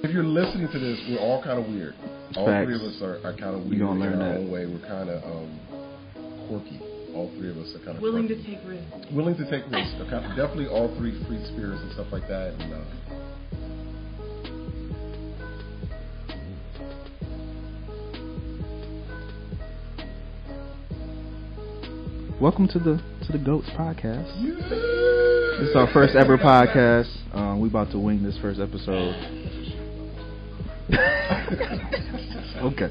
If you're listening to this, we're all kind of weird. All Facts. three of us are kind of weird You're gonna learn in our that. own way. We're kind of quirky. All three of us are kind of willing quirky. to take risks. Willing to take risks. Definitely all three free spirits and stuff like that. And, Welcome to the Goats podcast. yeah. This is our first ever podcast. We about to wing this first episode. Okay.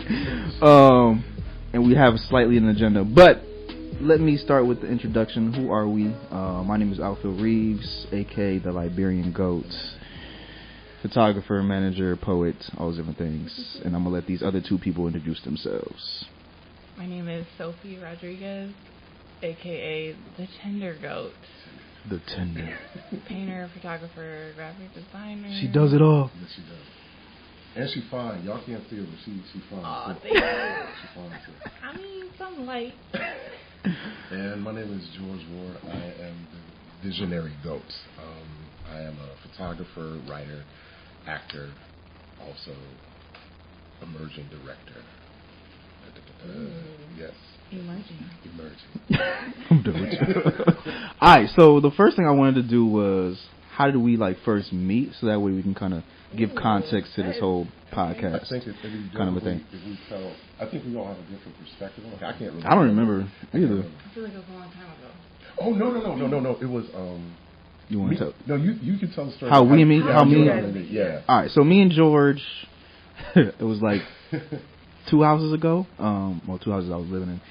And we have slightly an agenda, but let me start with the introduction. Who are we? My name is Alfield Reeves, aka the Liberian Goat. Photographer, manager, poet, all those different things. And I'm gonna let these other two people introduce themselves. My name is Sophie Rodriguez, aka the Tender Goat. The Tender. Painter, photographer, graphic designer. She does it all. Yes, she does. And she's fine. Y'all can't see her, but she's fine. Aw, too. thank you. She's fine too. I mean, some light. And my name is George Ward. I am the visionary goat. I am a photographer, writer, actor, also emerging director. Yes. Emerging. I'm done with you. Alright, so the first thing I wanted to do was, how did we first meet? So that way we can kind of give context to this whole podcast. I think it's kind of a thing. If we tell, I think we all have a different perspective. I can't remember. I don't remember either. I feel like it was a long time ago. Oh no! It was You want to tell? No, you can tell the story. How we meet? Yeah, How me? Yeah. Alright, so me and George, it was like 2 houses ago. 2 houses I was living in.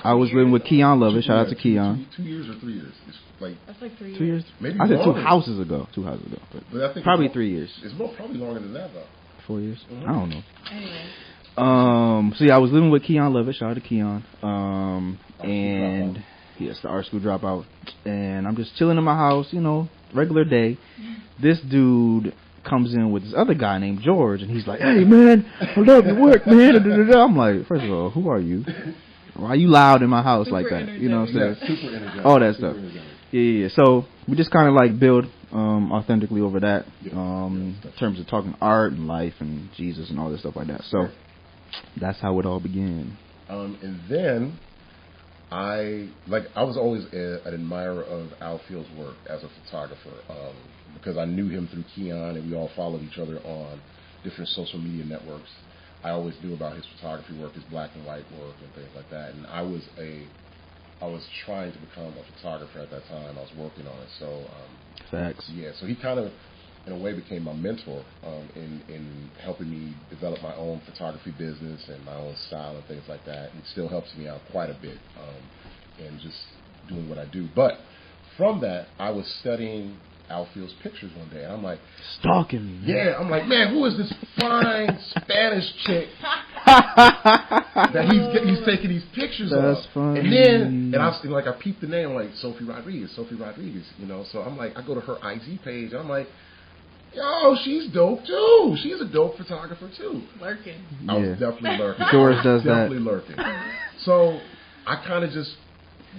I was living with Keon Lovett. Shout out to Keon. 2 years or 3 years? It's like That's like 3 years. 2 years? Maybe I said longer. 2 houses ago. 2 houses ago. But I think Probably it's 3 years. It's probably longer than that though. 4 years? Mhm. I don't know. Anyway. So yeah, I was living with Keon Lovett. Shout out to Keon. And yes, the art school dropout. And I'm just chilling in my house, regular day. This dude comes in with this other guy named George, and he's like, "Hey man, I love your work, man." I'm like, first of all, who are you? Why are you loud in my house Super like that? energetic. You know what I'm saying? Yeah, super energetic. All that Super stuff. energetic. Yeah. So we just kind of build authentically over that, in terms of talking art and life and Jesus and all this stuff like that. So that's how it all began. And then I was always an admirer of Alfield's work as a photographer, because I knew him through Keon, and we all followed each other on different social media networks. I always knew about his photography work, his black and white work, and things like that. And I was trying to become a photographer at that time. I was working on it. So Facts. yeah. So he kind of, in a way, became my mentor in helping me develop my own photography business and my own style and things like that. And it still helps me out quite a bit in just doing what I do. But from that, I was studying Alfield's pictures one day, and I'm like, Stalking me. yeah, I'm like, man, who is this fine Spanish chick that he's taking these pictures of? That's funny. And I peeped the name, I'm like, Sophie Rodriguez, So I'm like, I go to her IG page, and I'm like, yo, she's dope too. She's a dope photographer too. Lurking. I was definitely lurking. George does definitely that. lurking. So I kind of just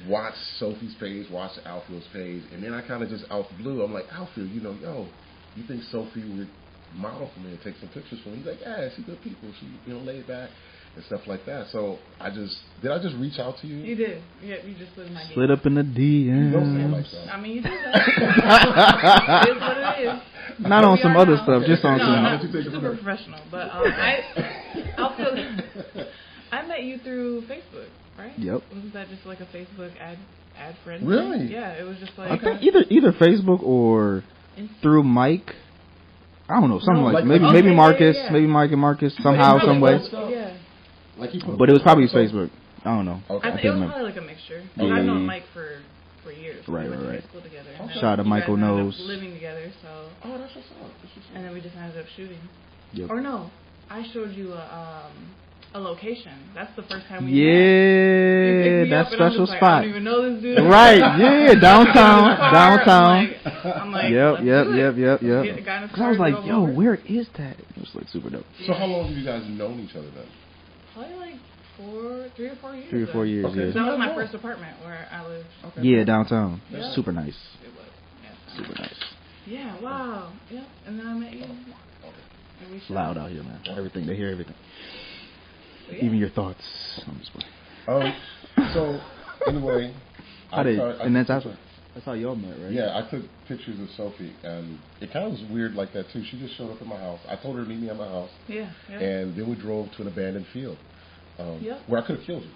watched Sophie's page, watched Alfield's page, and then I kind of just out the blue, I'm like, Alfield, yo, you think Sophie would model for me and take some pictures for me? He's like, yeah, she's good people. She, laid back and stuff like that. So did I just reach out to you? You did. Yeah, you just slid in my Slid up in the You don't say it like DMs. that. I mean, you did that. It is what it is. Not on some other now. stuff, just on No, some. not super professional. But I met you through Facebook, right? Yep. Wasn't that just like a Facebook ad friend? Really? Thing? Yeah, it was just like. I think either Facebook or through Mike. I don't know, something maybe Marcus, yeah. maybe Mike and Marcus somehow, some way. Yeah. But it was probably Facebook. I don't know. Okay. It was probably like a mixture. Yeah. I've known Mike for years. Right, We went to right. high school together. Okay. Shout out to You Michael guys ended up Knows. living together, so. Oh, that's what's up. And then we just ended up shooting. Yep. Or no, I showed you a location. That's the first time we Yeah, met. You picked me that up and I'm special just like, spot. I don't even know this dude. Right, yeah, downtown. I'm like, Yep. let's do it. Get the guy in the Because I was car, like, drove yo, over. where is that? It was super dope. So how long have you guys known each other then? Probably like 3 or 4 years. 3 or 4 years, Okay. yeah. That was my first apartment where I lived. Okay. Yeah, downtown. Yeah. Super nice. It was. Yeah. Super nice. Yeah, wow. Yep. And then I met you. It's loud out here, man. Everything. They hear everything. So, yeah. Even your thoughts. I'm just playing. So, anyway. That's how y'all met, right? Yeah, I took pictures of Sophie, and it kind of was weird like that, too. She just showed up at my house. I told her to meet me at my house. Yeah. And then we drove to an abandoned field where I could have killed you.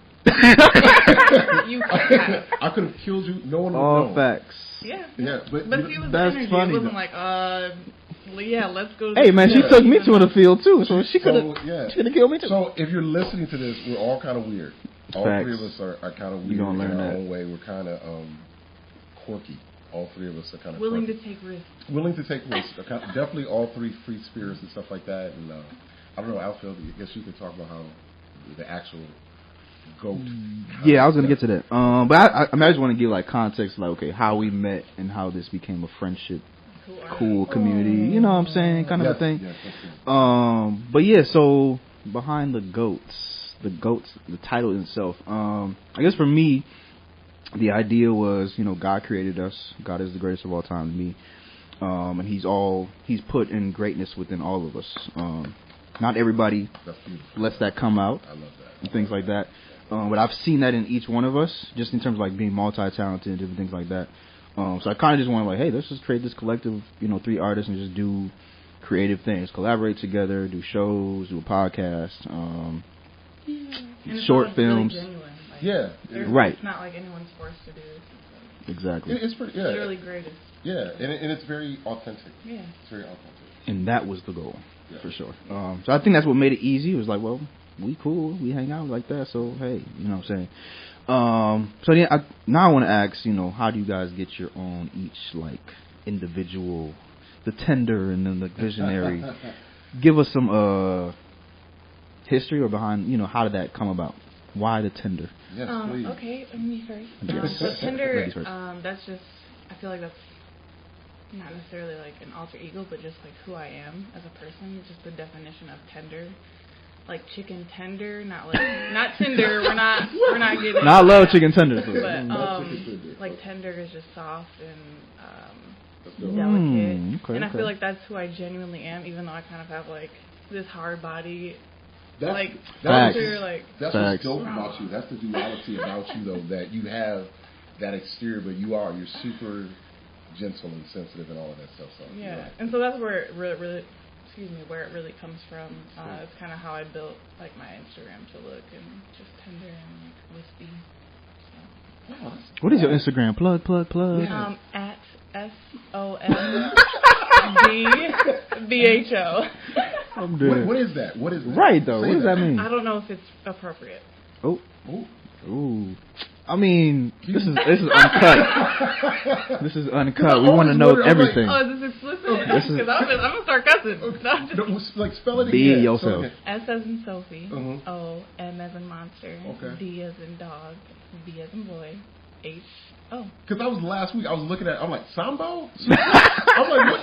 You could have. I could have killed you. No one would All know. facts. Yeah. But see, with that's the energy, funny, it wasn't though. like, yeah, let's go. To Hey, man, she took me to the field, too, so she could have killed me, too. So, if you're listening to this, we're all kind of weird. All Facts. three of us are kind of weird You're gonna learn in our that. own way. We're kind of quirky. All three of us are kind of willing quirky. to take risks. Willing to take risks. Definitely all three free spirits and stuff like that. And I don't know, Alfield, I guess you could talk about how the actual goat. Yeah, I was gonna get to that. But I just want to give like context, like okay, how we met and how this became a friendship, cool community. You know what I'm saying, kind of a thing. Yes, that's good. But yeah, so behind the title itself. I guess for me, the idea was, God created us. God is the greatest of all time to me. And He's put in greatness within all of us. Not everybody lets that come out. I love that. And things like that. But I've seen that in each one of us, just in terms of like being multi-talented and different things like that. So I kind of just wanted like, hey, let's just create this collective, 3 artists and just do creative things, collaborate together, do shows, do a podcast, short films. Really genuine. Like, right. It's not like anyone's forced to do this. Exactly. It's pretty, literally greatest. Yeah, and it's very authentic. Yeah. It's very authentic. And that was the goal, for sure. So I think that's what made it easy. It was like, well, we cool, we hang out like that, so hey, you know what I'm saying. So yeah, now I want to ask, how do you guys get your own each like individual, the tender and then the visionary? Give us some history or behind, how did that come about? Why the tender? Yes, please. Okay, me first. Yes. So tender, Ladies first. that's just, I feel like that's not necessarily like an alter ego, but just like who I am as a person. Just the definition of tender, like chicken tender, not tender. We're not getting. No, I love chicken tenders, but like tender is just soft and delicate, okay, and I feel like that's who I genuinely am, even though I kind of have like this hard body. That's what's dope about you. That's the duality about you, though, that you have that exterior, but you're super gentle and sensitive and all of that stuff. So, yeah, and so that's where it really comes from. It's kind of how I built like my Instagram to look, and just tender and like wispy. So. What is your Instagram? Plug. At SOMBHO. I'm dead. What is that? What is that? Right though. Say what does that mean? I don't know if it's appropriate. Oh. Ooh. I mean, this is uncut. This is uncut. We want to know everything. Like, is this explicit? Because I'm gonna start cussing. No, like spell it Be again. yourself. S as in Sophie. Mm-hmm. O. M as in monster. Okay. D as in dog. B as in boy. H. Oh. Because I was last week. I was looking at. I'm like Sambo. I'm like, what?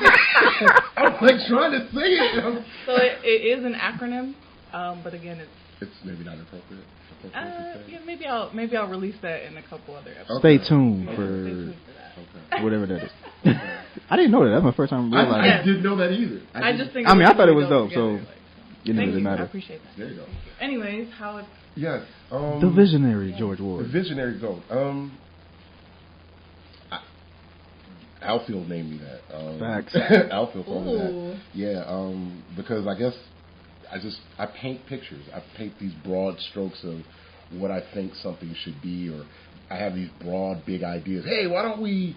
I'm like trying to say it. So it is an acronym, but again, it's maybe not appropriate. Yeah, maybe I'll release that in a couple other episodes. Stay tuned for that. Whatever that is. I didn't know that. That's my first time realizing. I didn't know that either. I just think. I thought it was dope. Together, So like, it didn't really matter. I appreciate that. There you go. Anyways, how it. Yes. The visionary George Ward. The visionary goat. Alfield named me that. Facts. Alfield told me that. Yeah. Because I guess I paint pictures. I paint these broad strokes of what I think something should be, or I have these broad, big ideas. Hey, why don't we?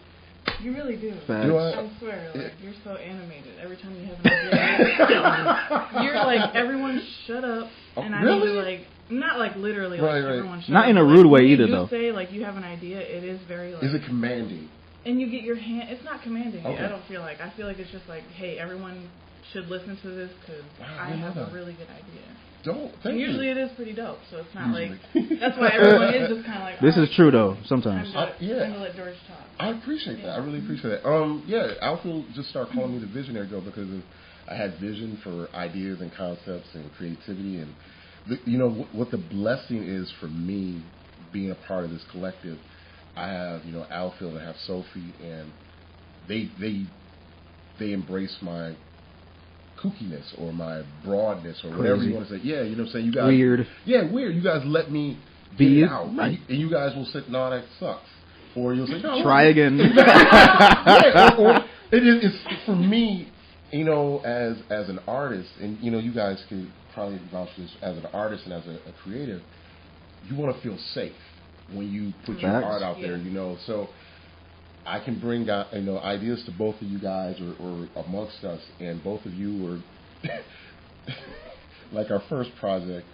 You really do. Facts. I swear, like, you're so animated. Every time you have an idea, you're like, everyone shut up, and I need to like, not like literally, like everyone shut up. Not in a rude way either, though. You say like you have an idea, it is very like. Is it commanding? And you get your hand. It's not commanding. Okay. I don't feel like. I feel like it's just like, hey, everyone should listen to this because I have a really good idea. Usually it is pretty dope, so it's not like that's why everyone is just kind of like. This is true though. Sometimes. Time to let George talk. I appreciate that. I really appreciate that. Alfield just started calling me the visionary girl because I had vision for ideas and concepts and creativity, and what the blessing is for me being a part of this collective. I have Alfield, I have Sophie, and they they embrace my kookiness or my broadness or whatever you want to say. Yeah, you know what I'm saying? You guys, weird. Yeah, weird. You guys let me Be get it out. right. And you guys will say, no, that sucks. Or you'll say, no. Try again. Yeah, or it's for me, you know, as an artist, and, you know, you guys can probably vouch for this, as an artist and as a creative, you want to feel safe when you put your art out there, you know. So I can bring, you know, ideas to both of you guys or amongst us, and both of you were like our first project.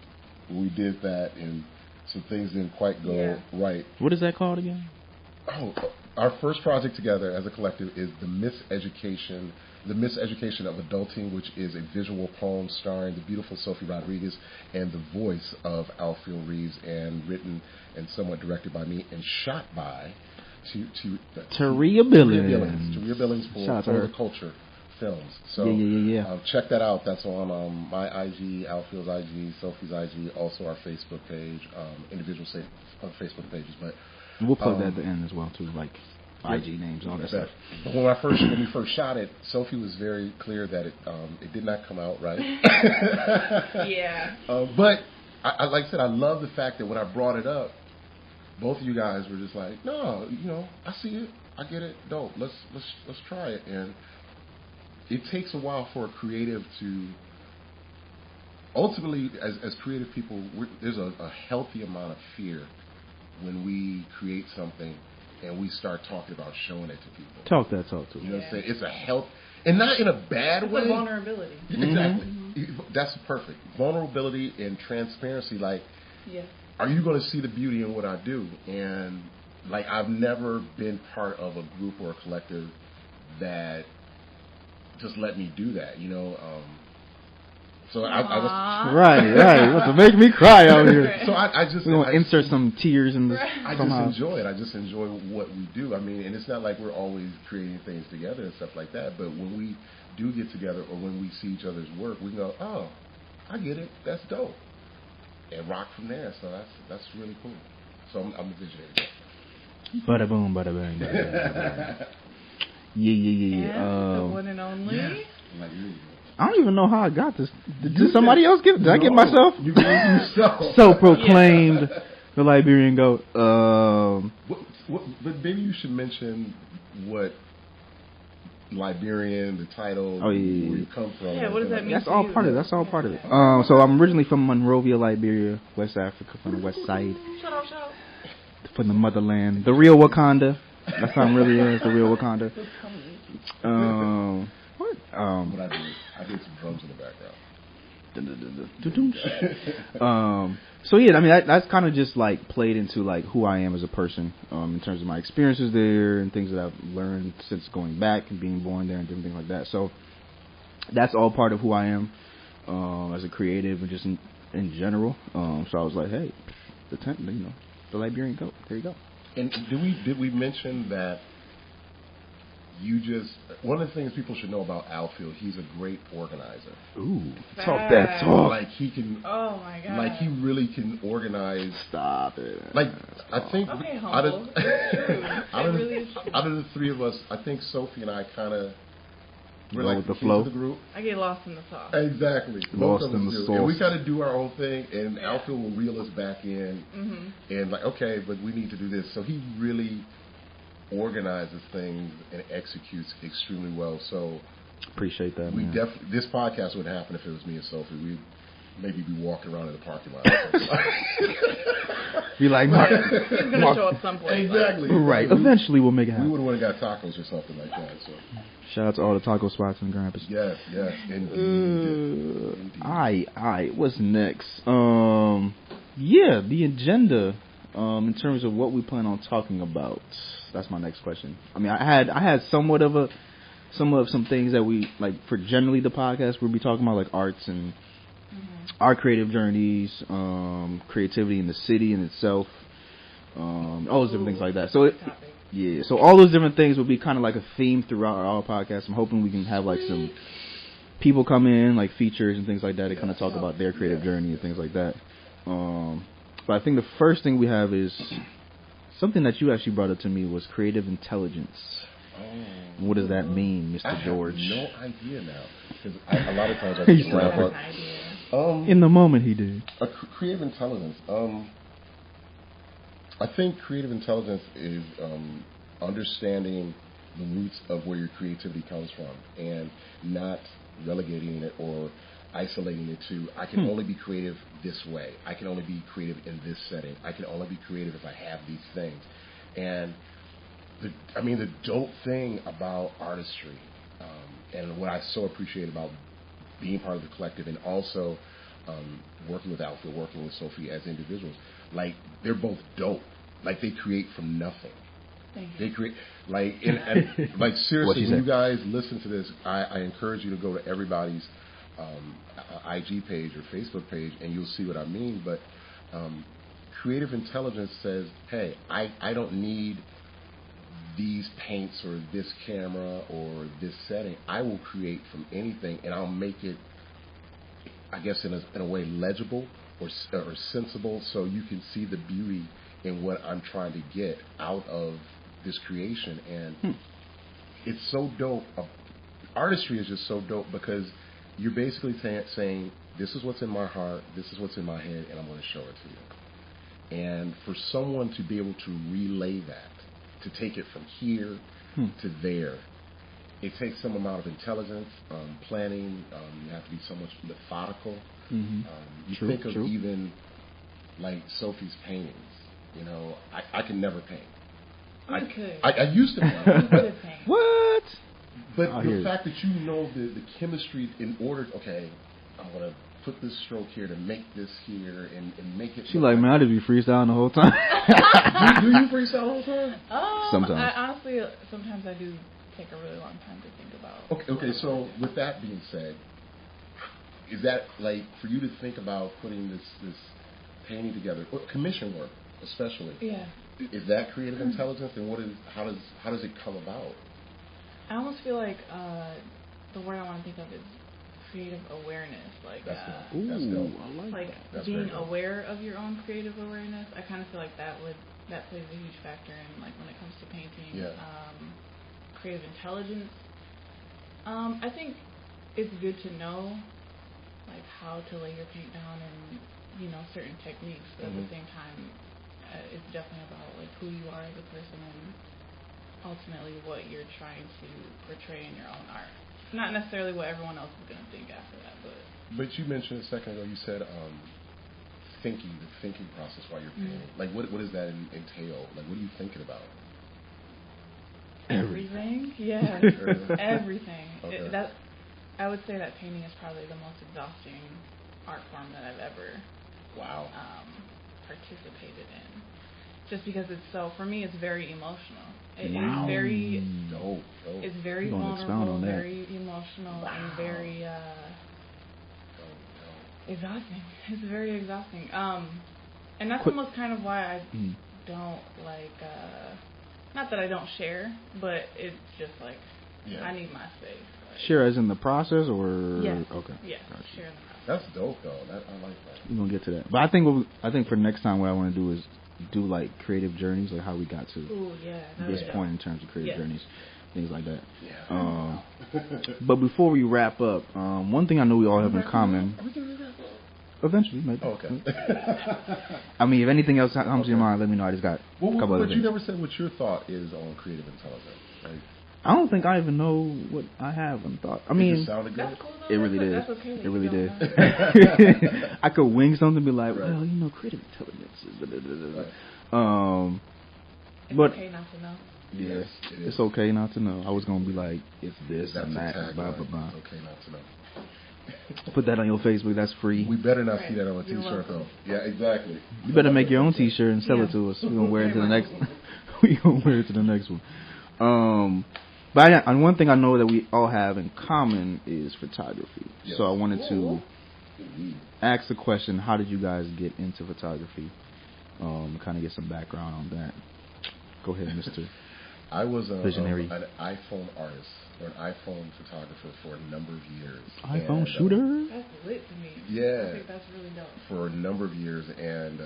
We did that, and some things didn't quite go right. What is that called again? Oh, our first project together as a collective is The Miseducation of Adulting, which is a visual poem starring the beautiful Sophie Rodriguez and the voice of Alfield Reeves, and written and somewhat directed by me and shot by Taria Billings. Taria Billings for the Culture Films. So check that out. That's on my IG, Alfield's IG, Sophie's IG, also our Facebook page, individual Facebook pages. But we'll plug that at the end as well too, like IG names, all that stuff. But when we first shot it, Sophie was very clear that it did not come out right. Yeah. But I like I said, I love the fact that when I brought it up, both of you guys were just like, no, you know, I see it, I get it, dope. Let's try it. And it takes a while for a creative to ultimately, as creative people, there's a healthy amount of fear when we create something and we start talking about showing it to people. Talk to them. You know what I'm saying? It's a health, and not in a bad way. It's a vulnerability. Exactly. Mm-hmm. That's perfect. Vulnerability and transparency. Like, are you going to see the beauty in what I do? And like, I've never been part of a group or a collective that just let me do that. You know. So I was right. What's to make me cry out here? So I just we want to insert some tears in this. I somehow. just enjoy it. I just enjoy what we do. I mean, and it's not like we're always creating things together and stuff like that. But when we do get together, or when we see each other's work, we can go, "Oh, I get it. That's dope," and rock from there. So that's really cool. So I'm a visionary. Bada boom, bada bang. Yeah. The one and only. Yeah. Like, I don't even know how I got this. Did somebody else give? Did I give myself? You gave yourself. Self-proclaimed the Liberian goat. But maybe you should mention what Liberian, the title, where you come from. Yeah, what does that mean? That's all part of it. So I'm originally from Monrovia, Liberia, West Africa, from the west side. Shout out. From the motherland. The real Wakanda. That's how it really is, the real Wakanda. What I did some drums in the background. So yeah, I mean that's kind of just like played into like who I am as a person, in terms of my experiences there and things that I've learned since going back and being born there and different things like that. So that's all part of who I am as a creative and just in general. So I was like, hey, the Liberian goat. There you go. And did we mention that? One of the things people should know about Alfield, he's a great organizer. Ooh, talk that talk. Like he can. Oh my god. Like he really can organize. Stop it. Like I think out of the three of us, I think Sophie and I kind of we're like the flow. Of the group. I get lost in the sauce. Exactly. Lost in the sauce. And we kind of do our own thing, and Alfield will reel us back in, and like, okay, but we need to do this. So he really organizes things and executes extremely well. So appreciate that. We definitely, this podcast wouldn't happen if it was me and Sophie. We'd maybe be walking around in the parking lot. Be like, Mark, he's gonna show up someplace. Exactly. Right. Eventually, we'll make it happen. We would have got tacos or something like that. So shout out to all the taco spots in Grand Rapids. Yes, indeed. All right. What's next? The agenda. In terms of what we plan on talking about, that's my next question. I mean, I had some things that we like for generally the podcast. We'll be talking about like arts and our creative journeys, creativity in the city in itself, all those different things like that. So so all those different things will be kind of like a theme throughout our podcast. I'm hoping we can have like some people come in, like features and things like that, to kind of talk about their creative journey and things like that. But I think the first thing we have is something that you actually brought up to me was creative intelligence. Oh. What does that mean, Mr. I George? have no idea now. Because a lot of times I just wrap up. In the moment, he did. Creative intelligence. I think creative intelligence is understanding the roots of where your creativity comes from and not relegating it or isolating it to, I can only be creative this way. I can only be creative in this setting. I can only be creative if I have these things. And the dope thing about artistry, and what I so appreciate about being part of the collective and also working with Alfield, working with Sophie as individuals, like, they're both dope. Like, they create from nothing. They create, like, and like, seriously, when you guys listen to this, I encourage you to go to everybody's IG page or Facebook page, and you'll see what I mean. But creative intelligence says, hey, I don't need these paints or this camera or this setting. I will create from anything, and I'll make it, I guess, in a way legible or sensible, so you can see the beauty in what I'm trying to get out of this creation. And it's so dope. Artistry is just so dope because you're basically saying, this is what's in my heart, this is what's in my head, and I'm going to show it to you. And for someone to be able to relay that, to take it from here to there, it takes some amount of intelligence, planning. You have to be so much methodical. You think of even like Sophie's paintings. You know, I can never paint. I used to paint. What? But the fact that you know the chemistry in order, okay, I'm going to put this stroke here to make this here and make it. She like, man, I just be freestyling the whole time. do you freestyle the whole time? Sometimes. Honestly, sometimes I do take a really long time to think about. Okay, so with that being said, is that like for you to think about putting this painting together, commission work especially? Yeah. Is that creative intelligence, and how does it come about? I almost feel like the word I want to think of is creative awareness. Like, that's dope. Like being aware of your own creative awareness. I kind of feel like that plays a huge factor in, like, when it comes to painting. Yeah. Creative intelligence. I think it's good to know, like, how to lay your paint down and, certain techniques, but at the same time, it's definitely about, like, who you are as a person and ultimately what you're trying to portray in your own art. Not necessarily what everyone else is going to think after that, But you mentioned a second ago, you said the thinking process while you're painting. Like, what does that entail? Like, what are you thinking about? Everything. Yeah. Everything. Okay. I would say that painting is probably the most exhausting art form that I've ever participated in. Just because for me, it's very emotional. It's very dope. It's very vulnerable, very emotional, and very exhausting. It's very exhausting. And that's almost kind of why I don't like. Not that I don't share, but it's just like I need my space. Like, share as in the process, or yes. Okay. Yes, gotcha. Share in the process. That's dope, though. I like that. We're gonna get to that, but I think for next time, what I want to do is do like creative journeys, like how we got to this point in terms of creative journeys, things like that. Yeah. But before we wrap up, one thing I know we all have in common. Are we gonna wrap up? Eventually, maybe. Oh, okay. I mean, if anything else comes to your mind, let me know. I just got a couple other things. But you never said what your thought is on creative intelligence. Like, I don't think I even know what I have in thought. I mean, it sounded good. Cool, it really did. That's okay. It really did. I could wing something and be like, well, creative intelligence is Right. It's but okay not to know. Yes, it's okay not to know. I was gonna be like, it's this That's and that, tagline. blah blah blah. It's okay not to know. Put that on your Facebook. That's free. We better not see that on a T-shirt, though. Yeah, exactly. You better make your own T-shirt and sell it to us. We're gonna wear it to the next. We gonna wear it to the next one. But one thing I know that we all have in common is photography. Yes. So I wanted to ask the question: how did you guys get into photography? Kind of get some background on that. Go ahead, Mr. I was visionary. An iPhone artist or an iPhone photographer for a number of years. iPhone shooter? That's lit to me. Yeah. I think that's really dope. For a number of years, and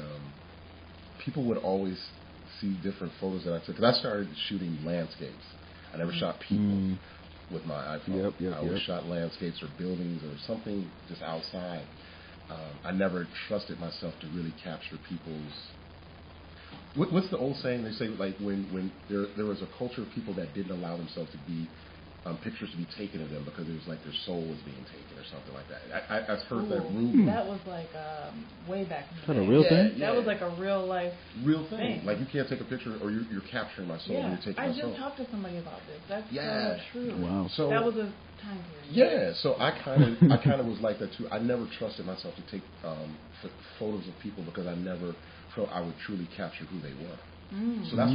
people would always see different photos that I took. Because I started shooting landscapes. I never shot people with my iPhone. I always shot landscapes or buildings or something just outside. I never trusted myself to really capture people's. What's the old saying? They say like when there was a culture of people that didn't allow themselves to be pictures to be taken of them because it was like their soul was being taken or something like that. I've heard that rumor. That was like way back in the day. Is that a real thing? Yeah. That was like a real life thing. Like you can't take a picture or you're capturing my soul. Yeah, You're taking my soul. I just talked to somebody about this. That's so true. Wow. So that was a time period. Yeah. So I kind of was like that too. I never trusted myself to take photos of people because I never felt I would truly capture who they were. So that's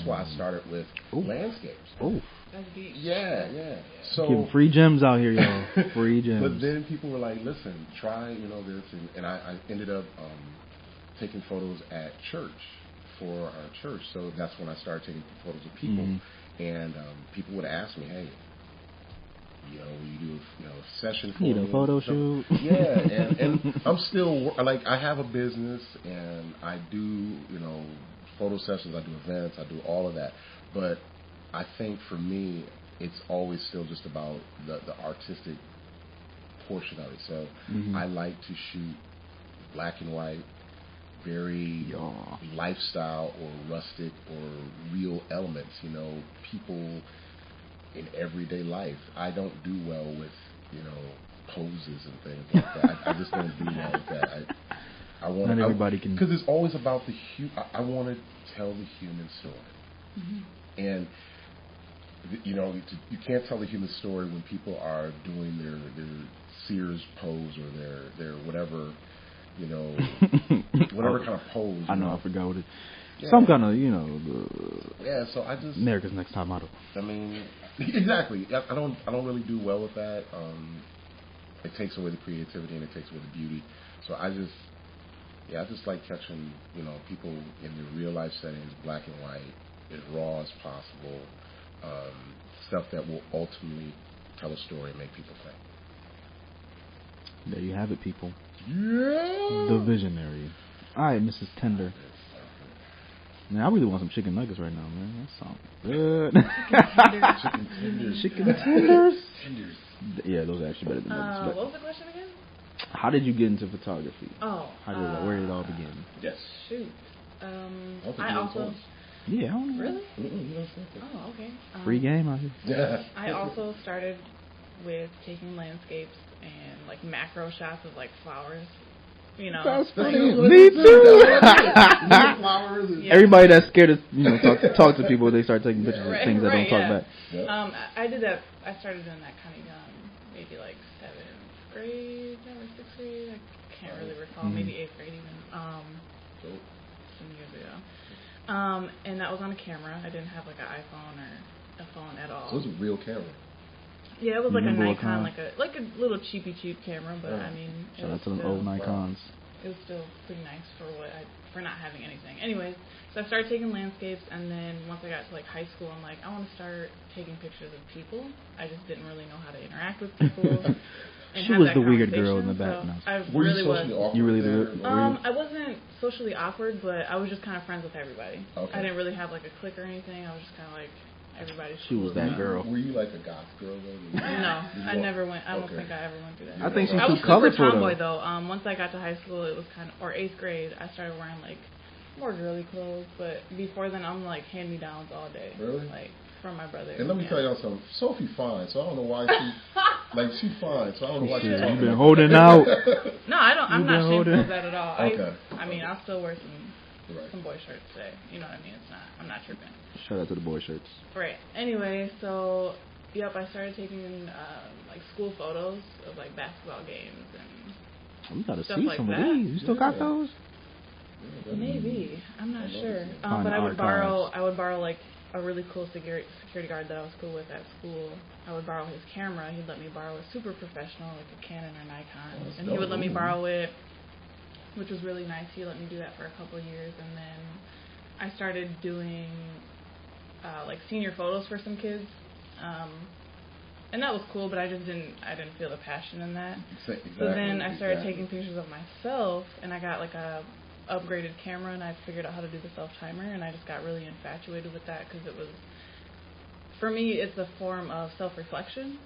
why I started with landscapes. Oh. That's deep. Yeah. So giving free gems out here, y'all. Free gems. But then people were like, "Listen, try this," and I ended up taking photos at church for our church. So that's when I started taking photos of people, and people would ask me, "Hey, will you do a session for me? A photo shoot?" Yeah, and I'm still like I have a business and I do photo sessions, I do events, I do all of that, but I think for me, it's always still just about the artistic portion of it. So I like to shoot black and white, very lifestyle or rustic or real elements, people in everyday life. I don't do well with, poses and things like that. I just don't do well with that. I want Not everybody can. Because it's always about I want to tell the human story. And you can't tell the human story when people are doing their Sears pose or their whatever, whatever kind of pose. I know, I forgot what it. Some kind of, so I just America's Next Top Model. I mean, exactly. I don't really do well with that. It takes away the creativity and it takes away the beauty. So I just like catching people in their real life settings, black and white, as raw as possible. Stuff that will ultimately tell a story and make people think. There you have it, people. Yeah. The visionary. All right, Mrs. Tender. Man, I really want some chicken nuggets right now, man. That sounds good. Chicken tenders. Chicken tenders? Yeah, those are actually better than nuggets. What was the question again? How did you get into photography? Where did it all begin? Yes. Shoot. I also... Yeah, I don't know. Really? Oh, okay. Free game out here. Yeah. I also started with taking landscapes and like macro shots of like flowers. That's funny. Me too. Everybody that's scared to talk to people, they start taking pictures of things that don't talk back. Yep. I did that. I started doing that kind of young, maybe like 7th grade, or 6th grade. I can't really recall. Maybe 8th grade even. Some years ago. And that was on a camera. I didn't have like an iPhone or a phone at all. So it was a real camera. Yeah, it was like a Nikon, like a little cheapy camera, but I mean, shout out to them old Nikons. It was still pretty nice for not having anything. Anyways, so I started taking landscapes, and then once I got to like high school, I'm like, I want to start taking pictures of people. I just didn't really know how to interact with people. She was the weird girl in the back. So I Were really you socially awkward? You really did? I wasn't socially awkward, but I was just kind of friends with everybody. Okay. I didn't really have like a clique or anything. I was just kind of like everybody's. She was that girl. Were you like a goth girl though? No, I never went. I don't think I ever went through that. I think she's I was too colorful super tomboy though. Once I got to high school, it was or 8th grade, I started wearing like more girly clothes. But before then, I'm like hand me downs all day. Really? Like from my brother. And let me tell y'all something. Sophie fine, so I don't know why she she's fine, so I don't know why she's talking. You've been holding out. No, I don't. I'm not shameful of that at all. Okay. I mean, I'll still wear some boy shirts today. You know what I mean? I'm not tripping. Shout out to the boy shirts. Right. Anyway, so I started taking like school photos of like basketball games and We gotta stuff see like some that. of these. You still got those? Maybe. I'm not sure. Find But I would archives. borrow like a really cool security guard that I was cool with at school. I would borrow his camera. He'd let me borrow a super professional, like a Canon or Nikon, and he would let me borrow it, which was really nice. He let me do that for a couple of years, and then I started doing like senior photos for some kids, and that was cool. But I didn't feel the passion in that. Exactly. So then I started taking pictures of myself, and I got like a upgraded camera, and I figured out how to do the self timer, and I just got really infatuated with that because it was for me, it's a form of self-reflection.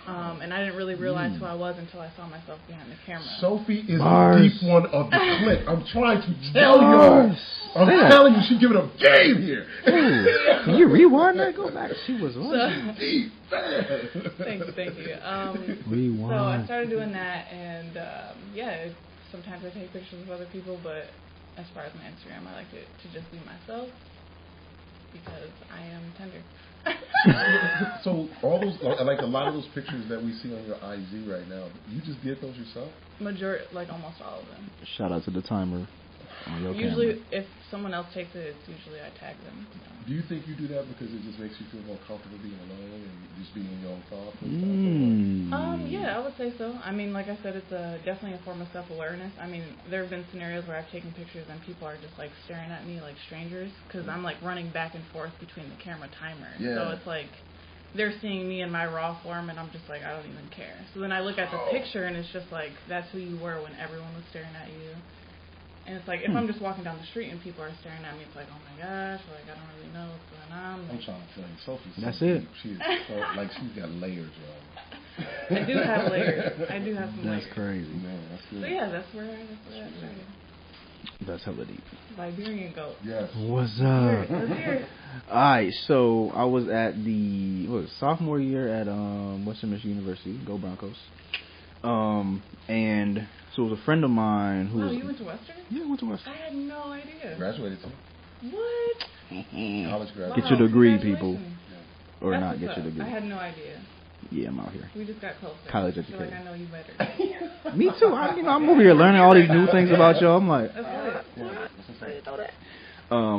And I didn't really realize who I was until I saw myself behind the camera. Sophie is a deep one of the clique. I'm trying to tell you. I'm telling you, she's giving a game here. Can you rewind that? Go back. She was on. Deep. Thank you. Rewind. So I started doing that, and sometimes I take pictures of other people, but as far as my Instagram, I like it to just be myself because I am tender. So all those, like a lot of those pictures that we see on your IG right now, you just did those yourself? Almost all of them. Shout out to the timer on your usually, camera. if someone else takes it, it's usually I tag them. Do you think you do that because it just makes you feel more comfortable being alone and just being in your own thoughts? Yeah, I would say so. I mean, like I said, it's definitely a form of self-awareness. I mean, there have been scenarios where I've taken pictures and people are just like staring at me like strangers because I'm like running back and forth between the camera timers. Yeah. So it's like they're seeing me in my raw form and I'm just like, I don't even care. So then I look at the picture and it's just like, that's who you were when everyone was staring at you. And it's like, if I'm just walking down the street and people are staring at me, it's like, oh my gosh, like, I don't really know what's going on. Like, I'm trying to tell you, Sophie's so that's deep. it. She is so, like, she's got layers, y'all. I do have layers. I do have some layers. That's crazy. Man, that's good. So yeah, that's where I started. That's hella deep. Liberian goat. Yes. What's Let's hear it. Alright, so I was at the sophomore year at Western Michigan University, go Broncos. And so it was a friend of mine who was. You went to Western? Yeah, I went to Western. I had no idea. Graduated too. What? College graduate. Get your degree, Congratulations. people. Or That's not what's get up. your degree. I had no idea. Yeah, I'm out here. We just got closer. College I feel like educated. I know you better. Me too. I'm over here learning all these new things about y'all. I'm like, That's good. I didn't know that.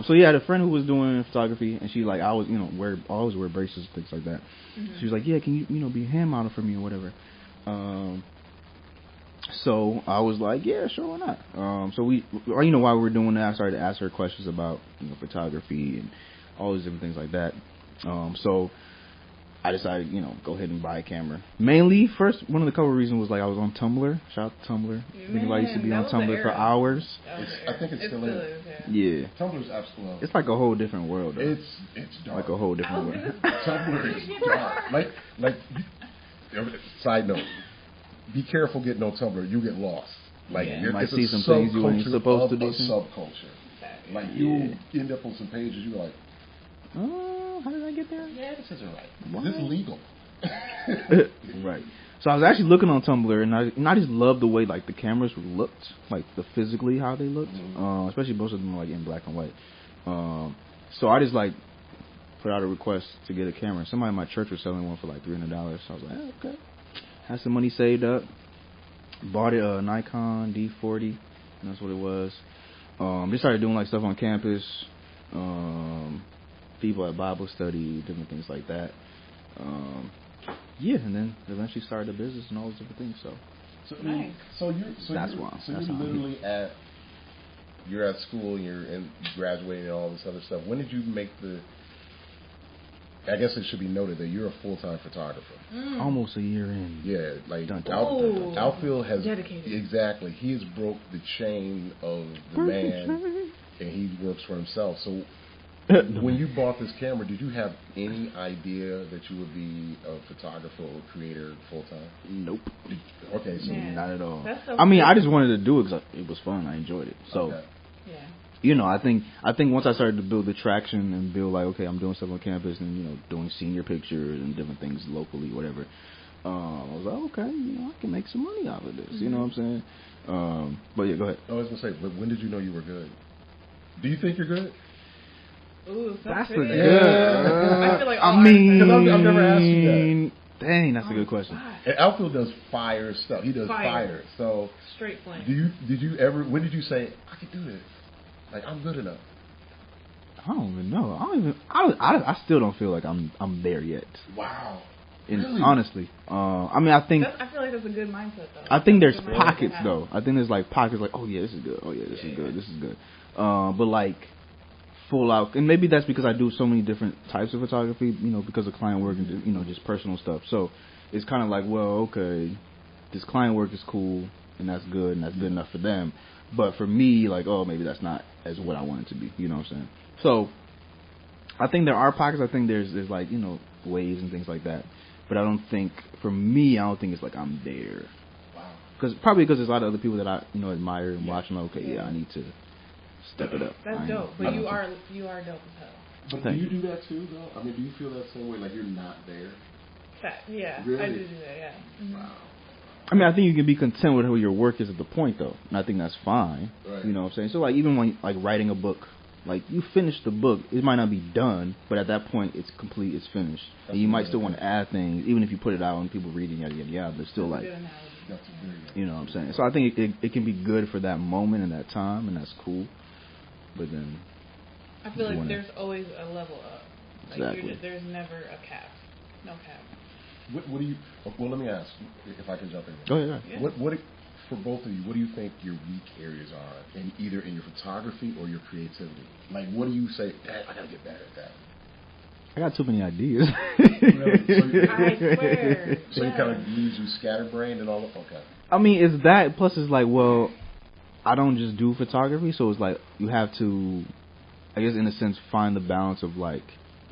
So yeah, I had a friend who was doing photography, and she like I always wear braces, things like that. Mm-hmm. She was like, yeah, can you be a hand model for me or whatever. So I was like, yeah, sure, why not? So we, while we were doing that, I started to ask her questions about photography and all these different things like that. So I decided, go ahead and buy a camera. Mainly, first, one of the couple of reasons was like I was on Tumblr. Shout out to Tumblr. Everybody used to be on Tumblr for hours. I think it still is. Yeah. Tumblr's absolutely. It's like a whole different world. Though. It's dark. Like a whole different world. Tumblr is dark. Like. Side note. Be careful getting on Tumblr. You get lost. Like you might see some things you ain't supposed to do. Subculture. Like you end up on some pages. You're like, oh, how did I get there? yeah, this isn't right. This is legal. Right. So I was actually looking on Tumblr, and I just love the way like the cameras looked, like the physically how they looked, especially most of them were like in black and white. So I just like put out a request to get a camera. Somebody in my church was selling one for like $300. So I was like, okay. Had some money saved up. Bought it a Nikon D40, and that's what it was. Just started doing like stuff on campus. People at Bible study, different things like that. And then eventually started a business and all those different things. So Nice. You're at school and you're graduating and all this other stuff. When did you make I guess it should be noted that you're a full-time photographer. Almost a year in. Yeah, like Alfield has dedicated. Exactly. He has broke the chain of the man, and he works for himself. So, when you bought this camera, did you have any idea that you would be a photographer or creator full-time? Nope. Okay, so not at all. So I mean, I just wanted to do it because it was fun. I enjoyed it. So. Okay. Yeah. I think once I started to build the traction and build like, okay, I'm doing stuff on campus and, doing senior pictures and different things locally, whatever, I was like, okay, I can make some money out of this, you know what I'm saying? But yeah, go ahead. I was going to say, when did you know you were good? Do you think you're good? Ooh, that's a good. good. I feel like I mean, because I've never asked you that. Dang, that's a good question. And Alfield does fire stuff. He does fire. So straight flame. Did you ever? When did you say I could do this? Like I'm good enough. I don't even know. I still don't feel like I'm there yet. Wow. Really? Honestly, I mean, I feel like that's a good mindset though. I think there's pockets though. I think there's like pockets like, oh yeah, this is good. Oh yeah, this is good. This is good. But like full out, and maybe that's because I do so many different types of photography. Because of client work and just personal stuff. So it's kind of like, well, okay, this client work is cool and that's good and that's good enough for them. But for me, like, oh, maybe that's not as what I want it to be. You know what I'm saying? So I think there are pockets. I think there's like, waves and things like that. But I don't think, for me, I don't think it's like I'm there. Wow. Probably because there's a lot of other people that I admire and watch, and okay, I need to step it up. That's dope. But you are dope as hell. But do you do that too, though? I mean, do you feel that same way, like you're not there? Yeah, really? I do that. Yeah. Mm-hmm. Wow. I mean, I think you can be content with who your work is at the point, though, and I think that's fine. Right. You know what I'm saying? So, like, even when, like, writing a book, like, you finish the book, it might not be done, but at that point, it's complete, it's finished. And you might still want to add things, even if you put it out and people reading yada, yada, yada, but still, like, you know what I'm saying? So I think it can be good for that moment and that time, and that's cool. But then... I feel like there's always a level up. Like Exactly. There's never a cap. No cap. What do you? Well, let me ask if I can jump in. Go ahead. Yeah. What for both of you? What do you think your weak areas are in either in your photography or your creativity? Like, what do you say? Dad, I gotta get better at that. I got too many ideas. Really? I swear. So you kind of leaves you scatterbrained and all. Okay. I mean, it's that, plus it's like, well, I don't just do photography, so it's like you have to, I guess in a sense, find the balance of like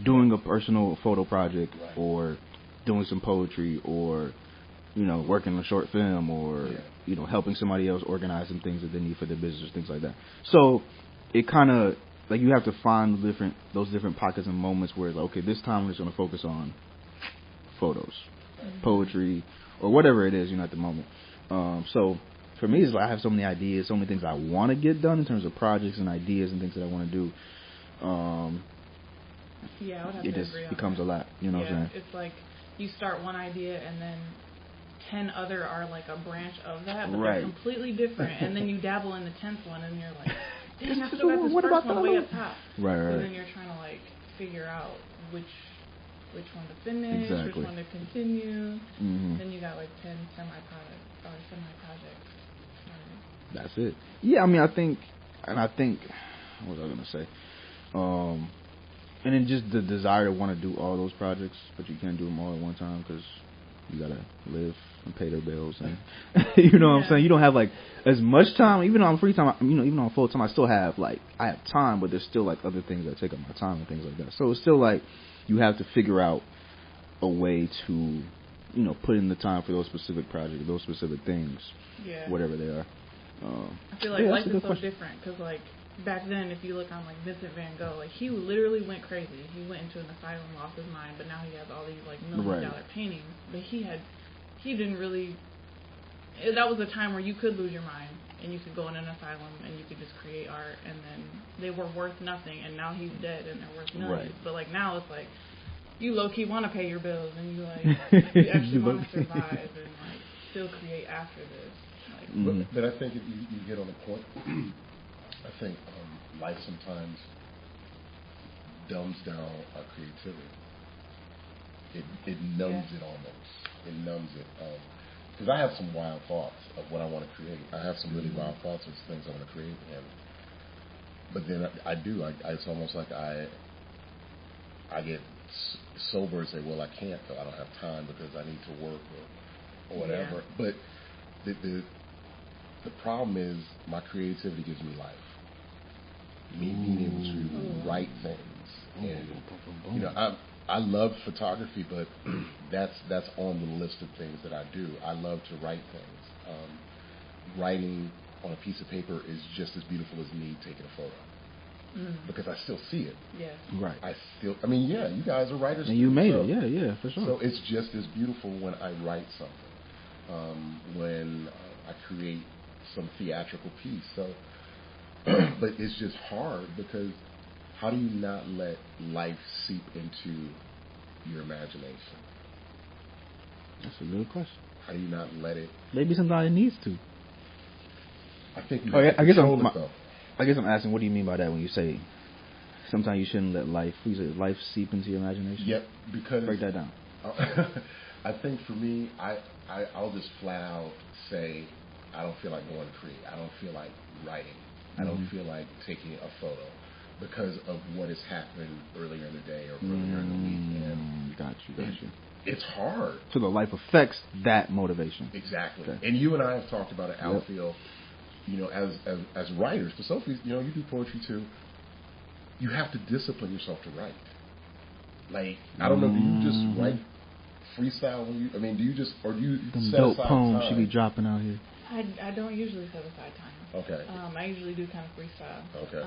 doing a personal photo project or doing some poetry or, you know, working on a short film or, you know, helping somebody else organize some things that they need for their business, things like that. So it kind of, like, you have to find those different pockets and moments where it's like, okay, this time I'm just going to focus on photos, poetry, or whatever it is, you know, at the moment. So for me, it's like I have so many ideas, so many things I want to get done in terms of projects and ideas and things that I want to do. Yeah, I would have it to just agree on becomes that. a lot, you know what I'm saying? It's like you start one idea and then 10 other are like a branch of that, but they're completely different. And then you dabble in the 10th one and you're like, dang, I still got this first one way up top. Right. And then you're trying to like figure out which one to finish, which one to continue. Then you got like 10 semi-projects. That's it. Yeah, I mean, I think, what was I going to say? And then just the desire to want to do all those projects, but you can't do them all at one time because you got to live and pay their bills. And you know what I'm saying? You don't have, like, as much time. Even on free time, you know, even on full time, I still have, like, I have time, but there's still, like, other things that take up my time and things like that. So it's still, like, you have to figure out a way to, you know, put in the time for those specific projects, those specific things, whatever they are. I feel like life is so different because, like, back then, if you look on, like, Vincent van Gogh, like, he literally went crazy. He went into an asylum, lost his mind, but now he has all these, like, million-dollar paintings. But he didn't really, that was a time where you could lose your mind, and you could go in an asylum, and you could just create art, and then they were worth nothing, and now he's dead, and they're worth millions. But, like, now it's, like, you low-key want to pay your bills, and you, like, you actually want to survive and, like, still create after this. Like, but I think if you get on the point. I think life sometimes dumbs down our creativity. It numbs it almost. It numbs it. Because I have some wild thoughts of what I want to create. I have some really wild thoughts of things I want to create. But then I do. It's almost like I get sober and say, well, I can't though. I don't have time because I need to work or whatever. But the problem is my creativity gives me life. Me being able to write things, and you know, I love photography, but that's on the list of things that I do. I love to write things. Writing on a piece of paper is just as beautiful as me taking a photo because I still see it. Yeah. Right. I mean, you guys are writers. And you made so, it, yeah, for sure. So it's just as beautiful when I write something, when I create some theatrical piece. So. But it's just hard because how do you not let life seep into your imagination? That's a good question. How do you not let it? Maybe somebody needs to. I think you have to control it, though. I guess I'm asking, what do you mean by that when you say sometimes you shouldn't let life seep into your imagination? Yep, because... Break that down. I think for me, I'll just flat out say, I don't feel like going to create. I don't feel like writing. I don't feel like taking a photo because of what has happened earlier in the day or earlier in the week. And got you. It's hard. So the life affects that motivation. Exactly. Okay. And you and I have talked about it, Alfield, you know, as writers. But Sophie, you know, you do poetry too. You have to discipline yourself to write. Like, I don't know, do you just write freestyle when you, I mean, do you just, or do you Them set dope aside poems time? she be dropping out here. I don't usually set aside time. Okay. I usually do kind of freestyle. Okay.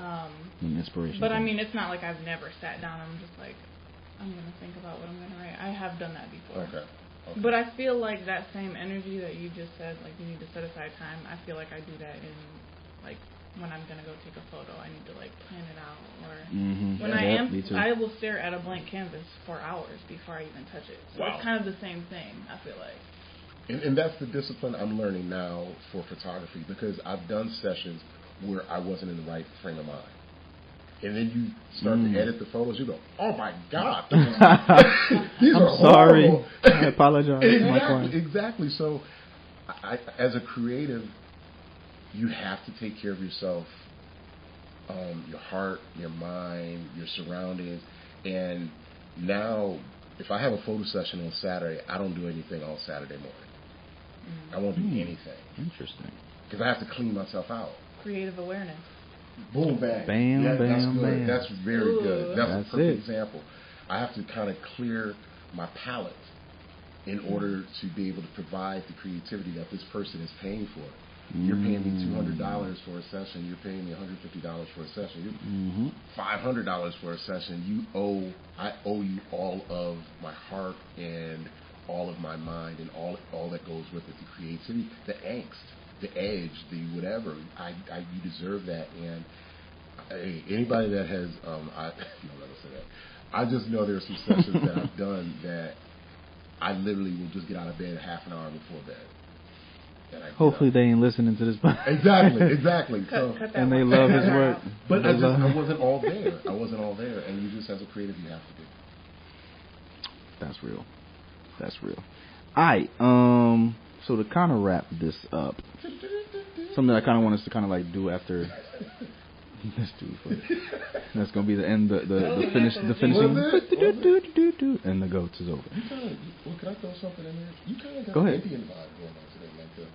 Inspiration. But I mean, it's not like I've never sat down and I'm just like, I'm going to think about what I'm going to write. I have done that before. Okay. But I feel like that same energy that you just said, like you need to set aside time, I feel like I do that in, like, when I'm going to go take a photo, I need to, like, plan it out. Or when I will stare at a blank canvas for hours before I even touch it. So it's kind of the same thing, I feel like. And that's the discipline I'm learning now for photography, because I've done sessions where I wasn't in the right frame of mind. And then you start to edit the photos, you go, oh my God, these are sorry. horrible. I apologize. Exactly. So, as a creative, you have to take care of yourself, your heart, your mind, your surroundings. And now, if I have a photo session on Saturday, I don't do anything all Saturday morning. I won't do anything. Interesting. Because I have to clean myself out. Creative awareness. Boom, bang. Bam, that's bam, good. bam. That's very good. That's a perfect it. example. I have to kind of clear my palette in order to be able to provide the creativity that this person is paying for. You're paying me $200 for a session. You're paying me $150 for a session. $500 for a session. I owe you all of my heart and all of my mind and all that goes with it. The creativity, the angst, the edge, the whatever. You deserve that. And anybody that has, I'm not gonna say that. I just know there are some sessions that I've done that I literally will just get out of bed half an hour before bed. Hopefully they ain't listening to this. Exactly. And they love his work. But I wasn't all there. And you just, as a creative, you have to do. That's real. All right. So to kind of wrap this up, something that I kind of want us to kind of like do after. That's gonna be the end. The finishing. And the goats is over. Well, can I throw something in there? You kind of got Go ahead. Indian vibe going on today, like the.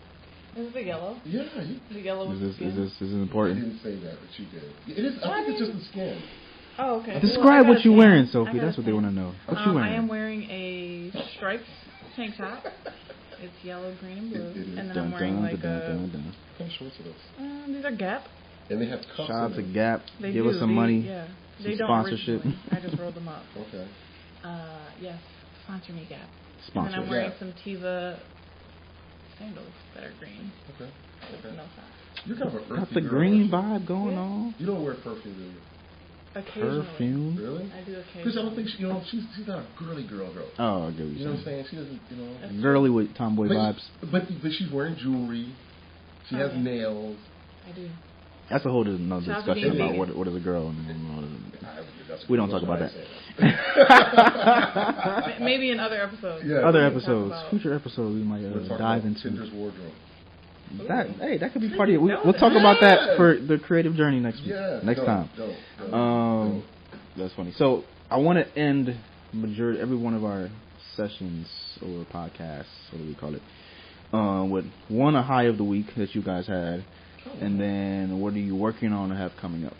Is it the yellow? Yeah, the yellow. Is this important? I didn't say that, but you did. It is. I think it's just the skin. Oh, okay. Describe what you're wearing, Sophie. That's what they want to know. What you wearing? I am wearing a striped tank top. It's yellow, green, and blue. And then I'm wearing like a. What kind of shorts are those? These are Gap. And they have cuffs. Shout out to Gap. Give us some money. Yeah. Some sponsorship. I just rolled them up. Okay. Yes. Sponsor me, Gap. Sponsor. And then I'm wearing some Teva sandals that are green. Okay. No socks. You're kind of an earthy Got the girl, green vibe going on. You don't wear perfume, do you? Occasionally. Perfume? Really? I do occasionally. Because I don't think she's not a girly girl. Oh, I get what you know what I'm saying? She doesn't, girly with tomboy vibes. But she's wearing jewelry. She has nails. I do. That's a whole another discussion about what is a girl. We don't talk about that. Maybe in other episodes. Yeah. Other episodes, future episodes, we might dive into. Tinder's wardrobe. That could be part of it. We'll talk about that for the creative journey next week. Next time. Dope. That's funny. So I want to end every one of our sessions or podcasts, what do we call it, with a high of the week that you guys had, and then what are you working on or have coming up?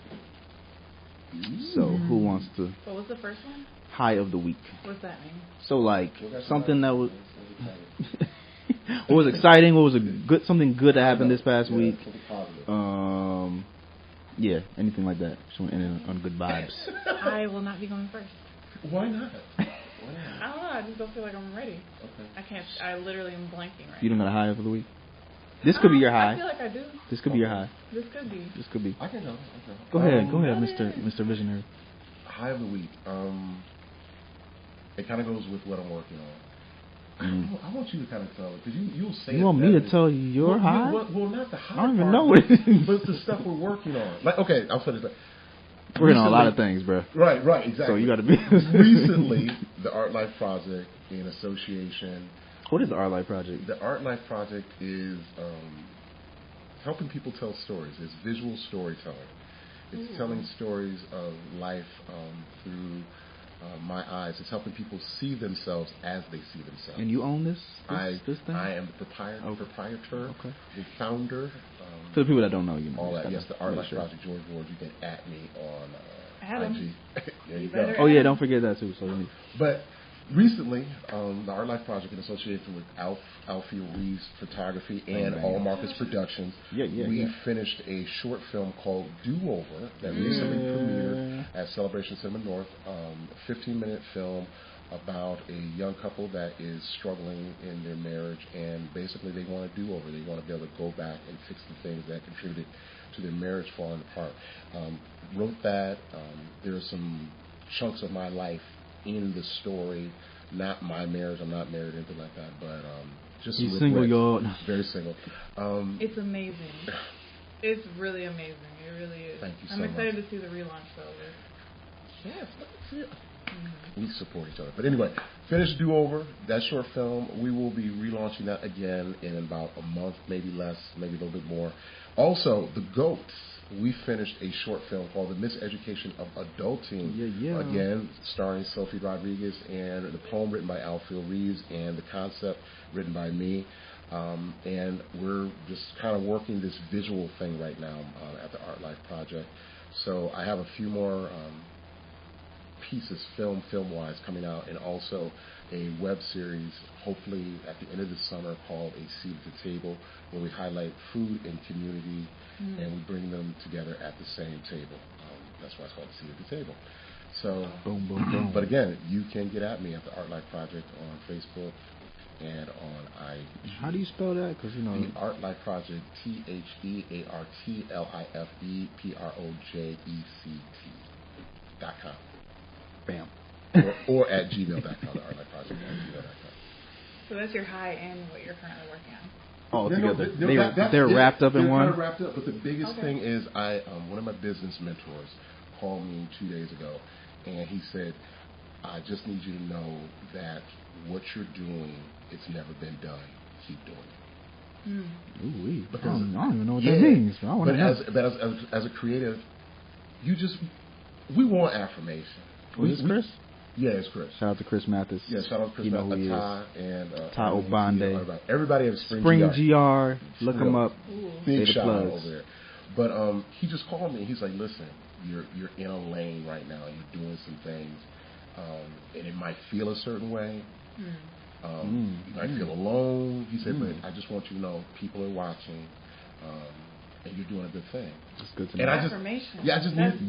So who wants to? What was the first one? High of the week. What's that mean? So like something that was. What was exciting? What was something good that happened this past week? Yeah, anything like that. Just want to end on good vibes. I will not be going first. Why not? I don't know. I just don't feel like I'm ready. Okay. I can't. I literally am blanking right You don't now. got a high of the week? This could be your high. I feel like I do. This could be your high. This could be. I can go. Go ahead, Mr. Visionary. High of the week. It kind of goes with what I'm working on. I want you to kind of tell it, because you'll say You want me to tell you your high? Well, not the high I don't even part, know what it is. but the stuff we're working on. Like, okay, I'll say this. We're working on a lot of things, bro. Right, exactly. So you got to be. Recently, the Art Life Project, in association. What is the Art Life Project? The Art Life Project is helping people tell stories. It's visual storytelling. It's telling stories of life through my eyes. It's helping people see themselves as they see themselves. And you own this thing? I am the proprietor, the founder. For the people that don't know, you know. All that. Yes, the Art Life Project, George Ward. You can @ me on Add 'em. IG. There you better go. Oh yeah, don't forget that too. So But recently, the Art Life Project, in association with Alfield Reeves Photography and All Marcus Productions, we finished a short film called Do Over that recently premiered at Celebration Cinema North. A 15-minute film about a young couple that is struggling in their marriage, and basically they want a do-over. They want to be able to go back and fix the things that contributed to their marriage falling apart. Wrote that. There are some chunks of my life in the story, not my marriage. I'm not married, anything like that, but just he's single, y'all. Very single. It's amazing. It's really amazing. It really is. Thank you so I'm excited much. to see the relaunch though. Yes, let's see. We support each other. But anyway, finished Do Over, that short film. We will be relaunching that again in about a month, maybe less, maybe a little bit more. Also, The Goats. We finished a short film called The Miseducation of Adulting. Again, starring Sophie Rodriguez, and the poem written by Alfield Reeves and the concept written by me. And we're just kind of working this visual thing right now at the Art Life Project. So I have a few more pieces film-wise coming out, and also a web series hopefully at the end of the summer called A Seat at the Table, where we highlight food and community and we bring them together at the same table. That's why it's called A Seat at the Table. So, boom, boom, boom. But again, you can get at me at the Art Life Project on Facebook and on IG. How do you spell that? Because the Art Life Project, TheArtLifeProject.com. Bam. or at gmail.com, the Art Life Project at gmail.com. So that's your high and what you're currently working on. All together. They're wrapped up in one? They're kind of wrapped up, but the biggest thing is one of my business mentors called me 2 days ago, and he said, I just need you to know that what you're doing, it's never been done. Keep doing it. Ooh-wee. Because I don't even know what that means. But as a creative, we want affirmation. Was this Chris? Yeah, it's Chris. Shout out to Chris Mathis. Yeah, shout out to Chris Mathis. Ty and Ty Obande. Everybody at Spring GR. Look him up. Big shout out over there. But he just called me. He's like, listen, you're in a lane right now. You're doing some things, and it might feel a certain way. You might feel alone. He said, but I just want you to know people are watching. And you're doing a good thing. That's good to know. And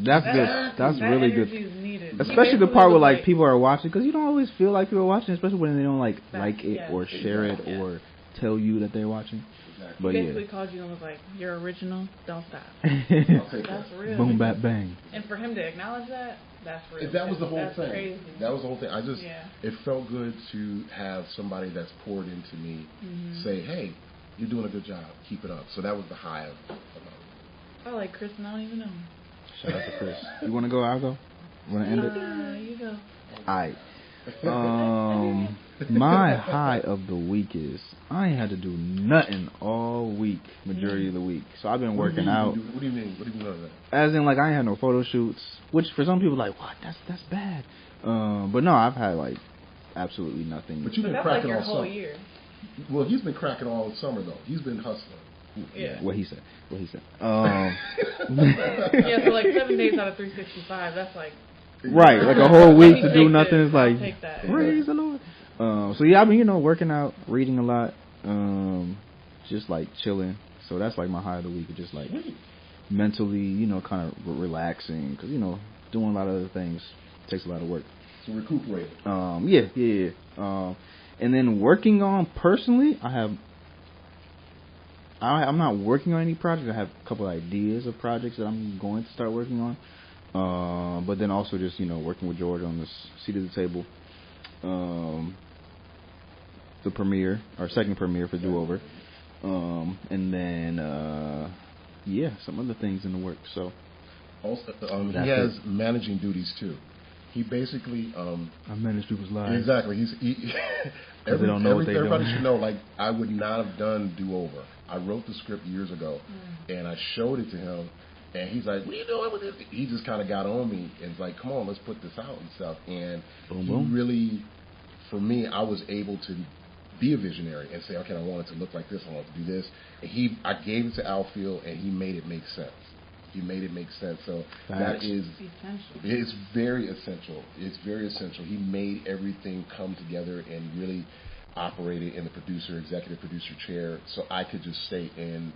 That's good. That's really good. Needed. Especially the part where like people are watching, because you don't always feel like people are watching, especially when they don't like it or share it or tell you that they're watching. Exactly. But he basically called you and was like, "You're original. Don't stop." That's real. Boom, bat, bang. And for him to acknowledge that, that's real. That was the whole thing. Crazy. That was the whole thing. It felt good to have somebody that's poured into me say, "Hey, you're doing a good job. Keep it up." So that was the high of it. I like Chris, and I don't even know him. Shout out to Chris. You want to go? I'll go. Want to end it? You go. Alright. My high of the week is I ain't had to do nothing all week, majority of the week. So I've been working out. What do you mean? What do you mean by that? As in, like, I ain't had no photo shoots, which for some people, like, what? That's bad. But no, I've had like absolutely nothing. But you've been that's cracking like your all whole summer. Year. Well, he's been cracking all summer though. He's been hustling. Yeah. What he said. Yeah, so like 7 days out of 365, that's like... Right, like a whole week to do nothing is like, take that. praise the Lord. So yeah, I've been, working out, reading a lot, just like chilling. So that's like my high of the week, just like mentally, kind of relaxing, because, doing a lot of other things takes a lot of work. So recuperate. Yeah. And then working on personally, I'm not working on any project. I have a couple of ideas of projects that I'm going to start working on. But then also just, working with George on this Seat at the Table. The premiere, our second premiere for Do Over. And then, some other things in the works. So also, he has managing duties too. He basically I manage people's lives. Exactly. Everybody should know. Like, I would not have done Do Over. I wrote the script years ago, and I showed it to him, and he's like, "What are you doing with this?" He just kind of got on me and was like, "Come on, let's put this out and stuff." And he really, for me, I was able to be a visionary and say, "Okay, I want it to look like this. I want it to do this." And I gave it to Alfield, and he made it make sense. You made it make sense. So Facts. that is Essential. it's very essential. It's very essential. He made everything come together and really operated in the executive producer chair, so I could just stay in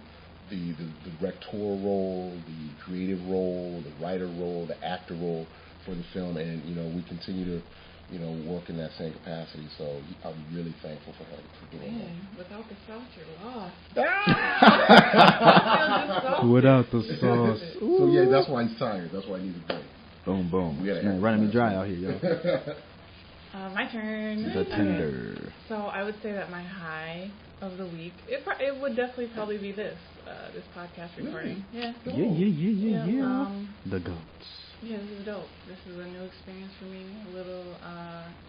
the directorial role, the creative role, the writer role, the actor role for the film, and we continue to work in that same capacity. So I'm really thankful for him for doing that. Without the sauce, you're lost. Without the sauce. So yeah, that's why he's tired. That's why he needs a break. Boom, boom. Man, running me dry out here, yo. My turn. The tender. So I would say that my high of the week, it would definitely probably be this podcast recording. Yeah. Yeah. The goats. Yeah, this is dope. This is a new experience for me. A little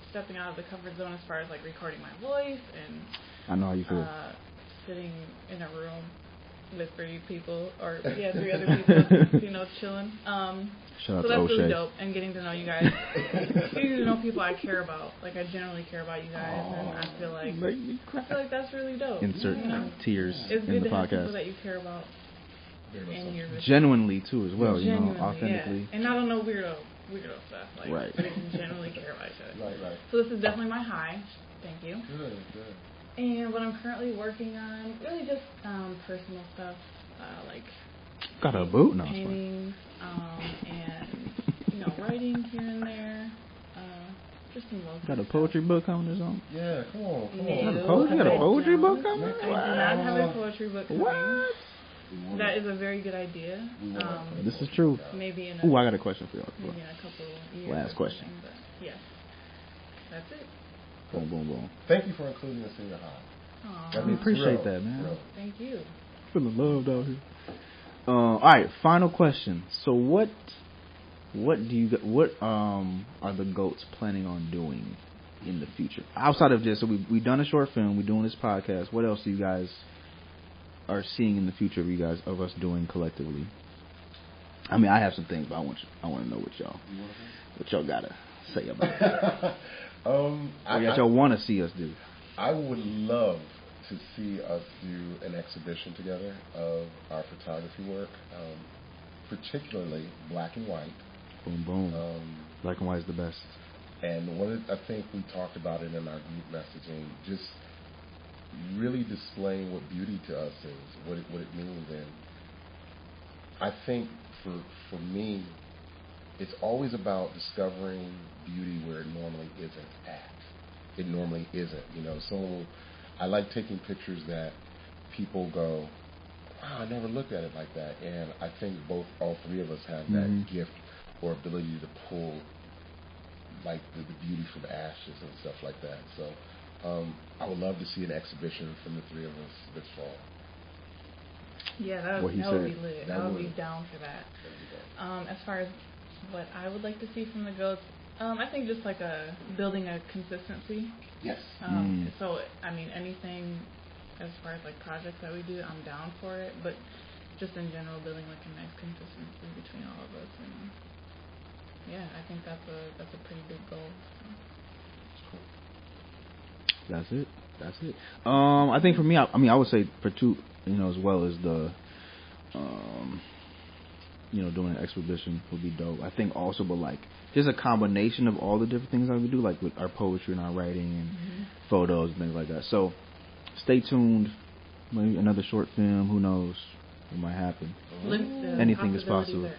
stepping out of the comfort zone as far as like recording my voice and I know how you feel. Sitting in a room with 3 people or 3 other people, chilling. Shout out so to that's O'Shea. really dope, and getting to know you guys. Getting to know people I care about. Like I generally care about you guys, and I feel like that's really dope. Insert tears it's in good the to have podcast. people that you care about. In your Genuinely too, as well. Genuinely, authentically. yeah. And not on no weirdo stuff. Like right. we can generally care about each other. Right. So this is definitely my high. Thank you. Good. And what I'm currently working on, really just personal stuff, like got a boot? No, paintings, and writing here and there. Just some local got a poetry book coming or something? Yeah, come on. You got a poetry book coming? I do not have a poetry book coming. What? That is a very good idea. This is true. Maybe in I got a question for y'all. Maybe in a couple years. Last question. But yes, that's it. Boom. Thank you for including us in your high. Aww. We appreciate that, man. Thank you. Feeling loved out here. All right, final question. So what are the goats planning on doing in the future outside of just we've done a short film, we're doing this podcast? What else do you guys are seeing in the future of us doing collectively? I mean, I have some things, but I want to know what y'all gotta say about it. What y'all want to see us do. I would love to see us do an exhibition together of our photography work, particularly black and white. Boom. Black and white is the best. And I think we talked about it in our group messaging, just really displaying what beauty to us is, what it means. And I think for me, it's always about discovering beauty where it normally isn't at. It normally isn't, So I like taking pictures that people go, wow, I never looked at it like that. And I think all 3 of us have that gift or ability to pull like the beauty from ashes and stuff like that. So I would love to see an exhibition from the 3 of us this fall. Yeah, that would be lit. I would be down for that. As far as what I would like to see from the goats, I think just like building a consistency. Yes. So I mean, anything as far as like projects that we do, I'm down for it. But just in general, building like a nice consistency between all of us, and yeah, I think that's a pretty big goal. So. That's it. I think for me, I would say for 2, as well as the, doing an exhibition would be dope. I think also, but like just a combination of all the different things that we do, like with our poetry and our writing and photos and things like that. So stay tuned. Maybe another short film. Who knows? What might happen? Anything is possible.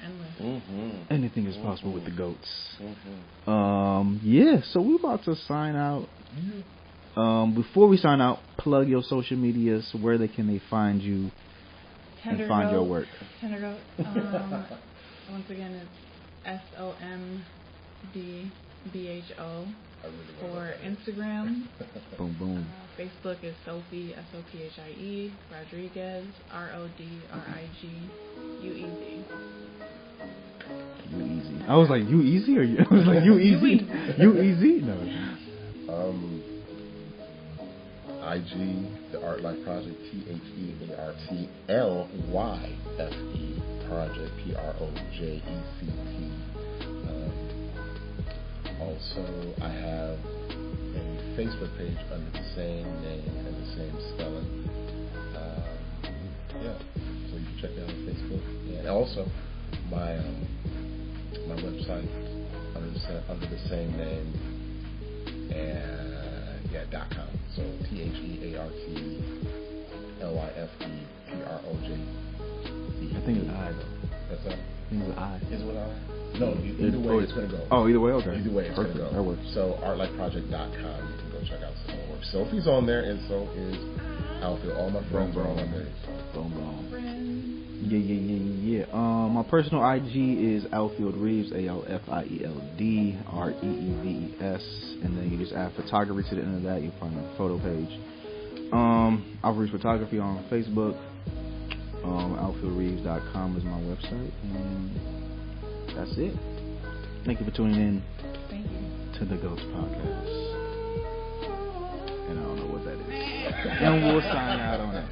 Anything is possible with the goats. Yeah. So we're about to sign out. Before we sign out, plug your social medias. Where can they find you and find your work? Tender Goat. Once again, it's SOMDBHO for Instagram. Boom. Facebook is Sophie SOPHIE Rodriguez RODRIGUEZ. You easy. I was like, you easy, or you? I was like, you easy. You easy? No. IG, the Art Life Project, THEARTLYFE Project, PROJECT. Also, I have a Facebook page under the same name and the same spelling. So you can check me out on Facebook. And also, my my website under the same name, and .com. So TheArtLifeProject. I think it's I though. What's that? I think it's I. Is it what I? No, either way it's going to go. Oh, either way, okay. Either way it's going to go. That works. So artlifeproject.com, you can go check out some of the work. Sophie's on there, and so is Alfield. All my friends are on there. Boom. Yeah. My personal IG is Alfield Reeves, ALFIELD REEVES, and then you just add photography to the end of that. You'll find a photo page. Alfield Reeves Photography on Facebook. AlfieldReeves.com is my website, and that's it. Thank you for tuning in. Thank you. To the Ghost Podcast. And I don't know what that is. And we'll sign out on that.